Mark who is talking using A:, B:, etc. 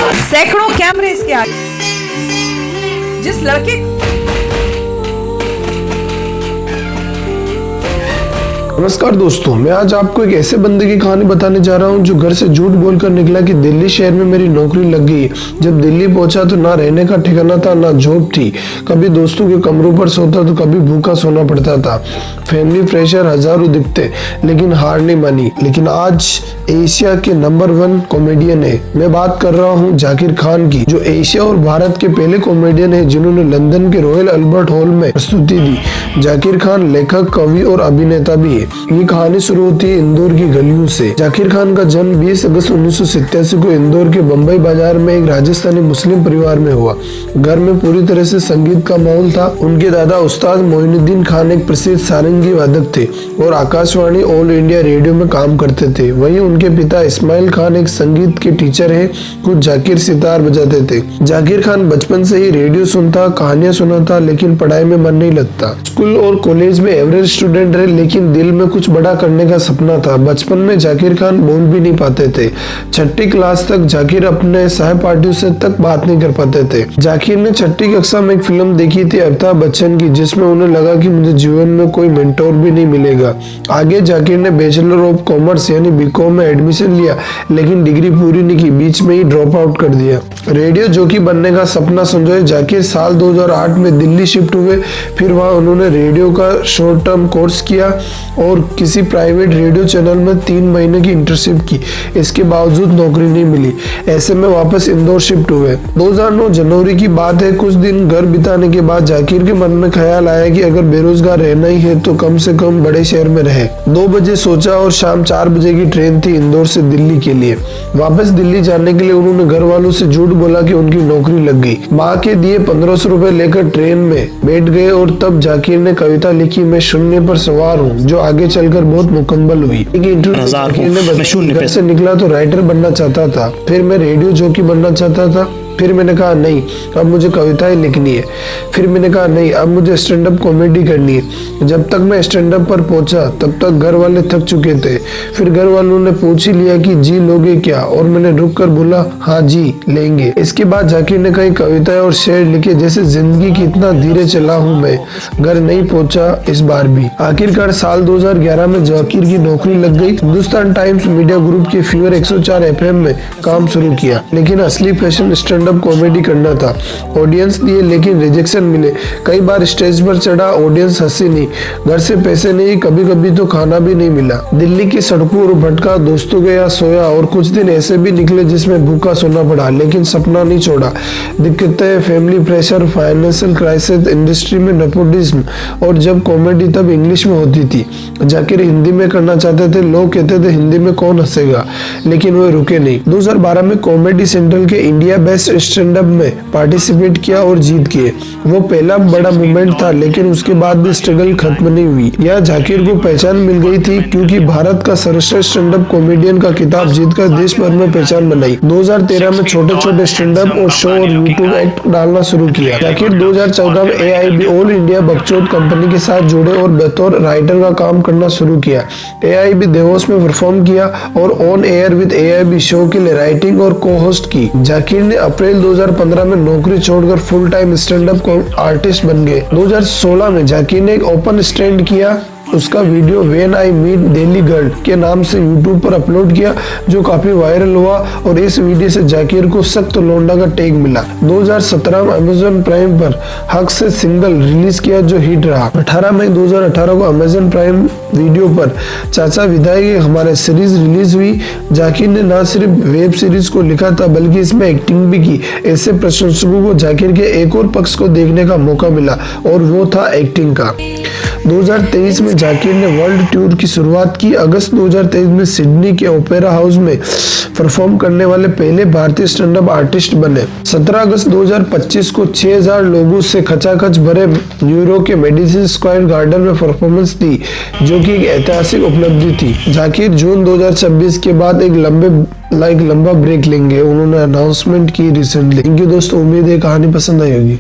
A: सैकड़ों कैमरे इसके आगे। जिस लड़के
B: नमस्कार दोस्तों, मैं आज आपको एक ऐसे बंदे की कहानी बताने जा रहा हूं जो घर से झूठ बोलकर निकला कि दिल्ली शहर में मेरी नौकरी लग गई। जब दिल्ली पहुंचा तो ना रहने का ठिकाना था, ना जॉब थी। कभी दोस्तों के कमरों पर सोता तो कभी भूखा सोना पड़ता था। फैमिली प्रेशर हजारों दिखते, लेकिन हार नहीं मानी। लेकिन आज एशिया के नंबर 1 कॉमेडियन है। मैं बात कर रहा हूँ जाकिर खान की, जो एशिया और भारत के पहले कॉमेडियन है जिन्होंने लंदन के रॉयल अल्बर्ट हॉल में प्रस्तुति दी। जाकिर खान लेखक, कवि और अभिनेता भी है। ये कहानी शुरू होती है इंदौर की गलियों से। जाकिर खान का जन्म 20 अगस्त 1987 को इंदौर के बम्बई बाजार में एक राजस्थानी मुस्लिम परिवार में हुआ। घर में पूरी तरह से संगीत का माहौल था। उनके दादा उस्ताद मोइनुद्दीन खान एक प्रसिद्ध सारंगी वादक थे और आकाशवाणी ऑल इंडिया रेडियो में काम करते थे। वहीं उनके पिता इस्माइल खान एक संगीत के टीचर है। खुद जाकिर सितार बजाते थे। जाकिर खान बचपन से ही रेडियो सुनता, कहानियां सुनाता, लेकिन पढ़ाई में मन नहीं लगता। स्कूल और कॉलेज में एवरेज स्टूडेंट रहे, लेकिन दिल में कुछ बड़ा करने का सपना था। बचपन में जाकिर खान बोल भी नहीं पाते थे। 6ठी क्लास तक जाकिर अपने सहपाठियों से तक बात नहीं कर पाते थे। जाकिर ने 6ठी कक्षा में एक फिल्म देखी थी अमिताभ बच्चन की, जिसमें उन्हें लगा कि मुझे जीवन में कोई मेंटोर भी नहीं मिलेगा। आगे जाकिर ने बैचलर ऑफ कॉमर्स यानी बीकॉम में एडमिशन लिया, लेकिन डिग्री पूरी नहीं की, बीच में ही ड्रॉप आउट कर दिया। रेडियो जॉकी बनने का सपना संजोए जाकिर साल 2008 में दिल्ली शिफ्ट हुए। फिर वहां उन्होंने रेडियो का शॉर्ट टर्म कोर्स किया और किसी प्राइवेट रेडियो चैनल में 3 महीने की इंटर्नशिप की। इसके बावजूद नौकरी नहीं मिली। ऐसे में वापस इंदौर शिफ्ट हुए। 2009 जनवरी की बात है। कुछ दिन घर बिताने के बाद जाकिर के मन में ख्याल आया कि अगर बेरोजगार रहना ही है तो कम से कम बड़े शहर में रहे। 2 बजे सोचा और शाम 4 बजे की ट्रेन थी इंदौर से दिल्ली के लिए। वापस दिल्ली जाने के लिए उन्होंने घर वालों से झूठ बोला कि उनकी नौकरी लग गई। माँ के दिए 1500 रुपए लेकर ट्रेन में बैठ गए और तब जाकिर ने कविता लिखी, मैं शून्य पर सवार हूँ, जो आगे चलकर बहुत मुकम्मल हुई। एक इंटरव्यू घर से निकला तो राइटर बनना चाहता था, फिर मैं रेडियो जॉकी बनना चाहता था। फिर मैंने कहा नहीं, अब मुझे कविताएं लिखनी है। फिर मैंने कहा नहीं, अब मुझे स्टैंड अप कॉमेडी करनी है। जब तक मैं स्टैंड अप पर पहुंचा तब तक घर वाले थक चुके थे। फिर घर वालों ने पूछ ही लिया कि जी लोगे क्या, और मैंने रुक कर बोला हाँ जी लेंगे। इसके बाद जाकिर ने कई कविताएं और शेर लिखे, जैसे जिंदगी कितना धीरे चला हूँ मैं, घर नहीं पहुंचा इस बार भी। आखिरकार साल 2011 में जाकिर की नौकरी लग गई। हिंदुस्तान टाइम्स मीडिया ग्रुप के फीवर 104 FM में काम शुरू किया, लेकिन असली पैशन स्टैंड अप कॉमेडी करना था। ऑडियंस दिए लेकिन रिजेक्शन मिले। कई बार स्टेज पर चढ़ा, ऑडियंस हंसी नहीं, घर से पैसे नहीं, कभी कभी तो खाना भी नहीं मिला। दिल्ली की सड़कों और भटका, दोस्तों के यहाँ सोया, और कुछ दिन ऐसे भी निकले जिसमें भूखा सोना पड़ा, लेकिन सपना नहीं छोड़ा। दिक्कतें, family pressure, financial crisis, industry में नेपोटिज्म, और जब कॉमेडी तब इंग्लिश में होती थी। जाकिर हिंदी में करना चाहते थे। लोग कहते थे हिंदी में कौन हंसेगा, लेकिन वो रुके नहीं। 2012 में कॉमेडी सेंट्रल के इंडिया बेस्ट स्टैंड अप में पार्टिसिपेट किया और जीत गए। वो पहला बड़ा मूवमेंट था, लेकिन उसके बाद भी स्ट्रगल खत्म नहीं हुई। यह जाकिर को पहचान मिल गई थी, क्योंकि भारत का सर्वश्रेष्ठ स्टैंड अप कॉमेडियन का खिताब जीतकर देश भर में पहचान बनाई। 2013 में छोटे छोटे स्टैंड अप और शो और यूट्यूब एक्ट डालना शुरू किया। जाकिर 2014 में AIB ऑल इंडिया बकचोद कंपनी के साथ जुड़े और बतौर राइटर का काम करना शुरू किया। AIB देवोस में परफॉर्म किया और on air with AIB show के लिए राइटिंग और को होस्ट की। जाकिर ने अप्रैल 2015 में नौकरी छोड़कर full time stand up artist बन गए। 2016 में जाकिर ने एक ओपन स्टैंड किया। उसका video when I meet Delhi girl के नाम से यूट्यूब पर अपलोड किया, जो काफी वायरल हुआ, और इस वीडियो से जाकिर को सख्त लौंडा का टैग मिला। 2017 में अमेजन प्राइम पर हक से सिंगल रिलीज किया, जो हिट रहा। 18 मई 2018 को अमेजन प्राइम वीडियो पर चाचा विधायक हमारे सीरीज रिलीज हुई। जाकिर ने न सिर्फ वेब सीरीज को लिखा था, बल्कि इसमें एक्टिंग भी की। ऐसे प्रशंसकों को जाकिर के एक और पक्ष को देखने का मौका मिला, और वो था एक्टिंग का। 2023 में जाकिर ने वर्ल्ड टूर की शुरुआत की। अगस्त 2023 में सिडनी के ओपेरा हाउस में परफॉर्म करने वाले पहले भारतीय स्टैंड अप आर्टिस्ट बने। 17 अगस्त 2025 को 6000 लोगों से खचाखच भरे न्यूयॉर्क के मेडिसन स्क्वायर गार्डन में परफॉर्मेंस दी, जो कि एक ऐतिहासिक उपलब्धि थी। जाकिर जून 2026 के बाद एक लंबा ब्रेक लेंगे, उन्होंने अनाउंसमेंट की रिसेंटली। थैंक यू दोस्तों, उम्मीद है कहानी पसंद आई होगी।